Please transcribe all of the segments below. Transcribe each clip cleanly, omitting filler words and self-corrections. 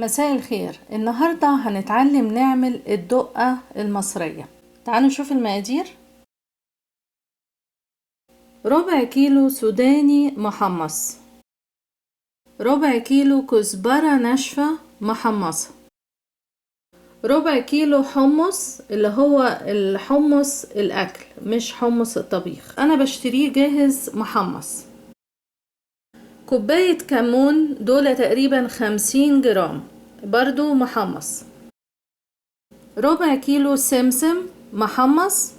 مساء الخير. النهاردة هنتعلم نعمل الدقة المصرية. تعالوا نشوف المقادير. ربع كيلو سوداني محمص، ربع كيلو كزبرة ناشفة محمصة، ربع كيلو حمص اللي هو الحمص الأكل مش حمص الطبيخ، أنا بشتريه جاهز محمص. كوباية كمون، دول تقريبا 50 جرام برضو محمص. ربع كيلو سمسم محمص،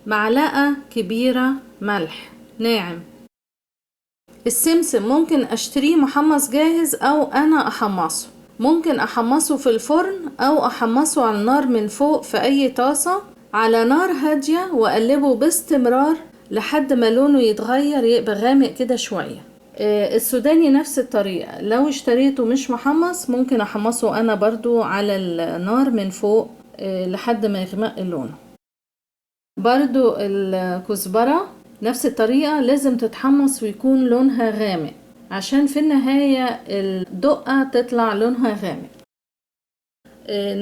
معلقة كبيرة ملح ناعم. السمسم ممكن اشتريه محمص جاهز او انا احمصه، ممكن احمصه في الفرن او احمصه على النار من فوق في اي طاسة على نار هادية واقلبه باستمرار لحد ما لونه يتغير يبقى غامق كده شوية. السوداني نفس الطريقة، لو اشتريته مش محمص ممكن احمصه انا برضو على النار من فوق لحد ما يغمق لونه. برضو الكزبرة نفس الطريقة، لازم تتحمص ويكون لونها غامق عشان في النهاية الدقة تطلع لونها غامق.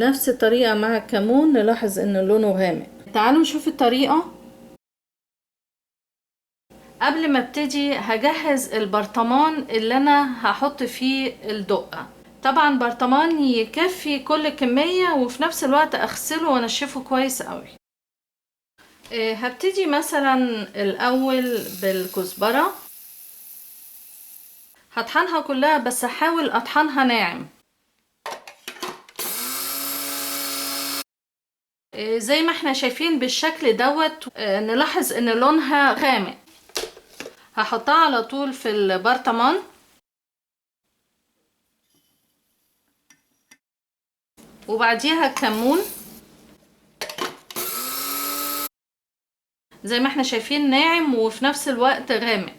نفس الطريقة مع الكمون، نلاحظ ان لونه غامق. تعالوا نشوف الطريقة. قبل ما ابتدي هجهز البرطمان اللي انا هحط فيه الدقة. طبعا برطمان يكفي كل كمية وفي نفس الوقت اغسله وانشفه كويس قوي. هبتدي مثلا الاول بالكزبرة، هطحنها كلها بس هحاول اطحنها ناعم. زي ما احنا شايفين بالشكل دوت، نلاحظ ان لونها غامق. هحطها على طول في البرطمان. وبعديها الكمون زي ما احنا شايفين ناعم وفي نفس الوقت غامق.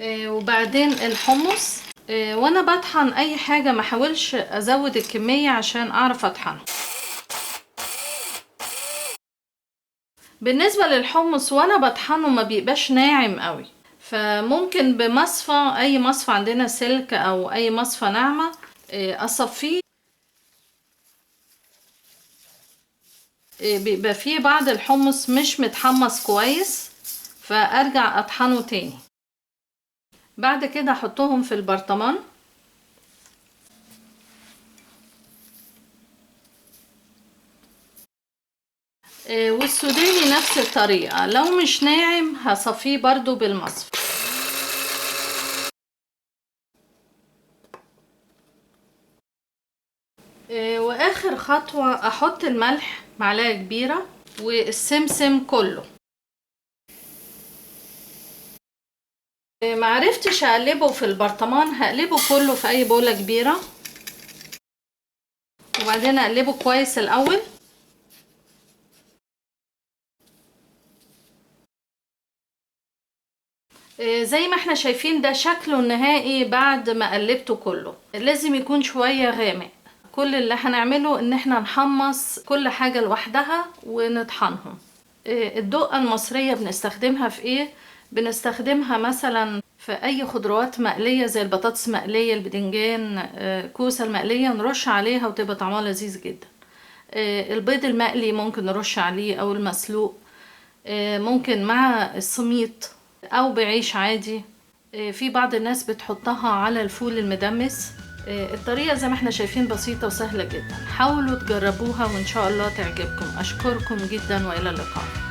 وبعدين الحمص. وانا بطحن اي حاجة ما حاولش ازود الكمية عشان اعرف اطحنها. بالنسبة للحمص وانا بطحنه ما بيبقاش ناعم قوي، فممكن بمصفى، اي مصفى عندنا سلك او اي مصفى ناعمة اصفيه. بيبقى فيه بعض الحمص مش متحمص كويس فارجع اطحنه تاني. بعد كده احطهم في البرطمان. والسوداني نفس الطريقة، لو مش ناعم هصفيه برضو بالمصفى. واخر خطوة احط الملح معلقة كبيرة والسمسم كله. معرفتش اقلبه في البرطمان، هقلبه كله في اي بولة كبيرة وبعدين اقلبه كويس الاول. زي ما احنا شايفين ده شكله النهائي بعد ما قلبته كله. لازم يكون شوية غامق. كل اللي هنعمله ان احنا نحمص كل حاجة لوحدها ونطحنهم. الدقة المصرية بنستخدمها في ايه؟ بنستخدمها مثلا في اي خضروات مقلية زي البطاطس مقلية، البدنجان، كوسة المقلية نرش عليها وتبقى طعمها لذيذ جدا. البيض المقلي ممكن نرش عليه او المسلوق. ممكن مع السميط او بعيش عادي. في بعض الناس بتحطها على الفول المدمس. الطريقة زي ما احنا شايفين بسيطة وسهلة جدا. حاولوا تجربوها وان شاء الله تعجبكم. اشكركم جدا والى اللقاء.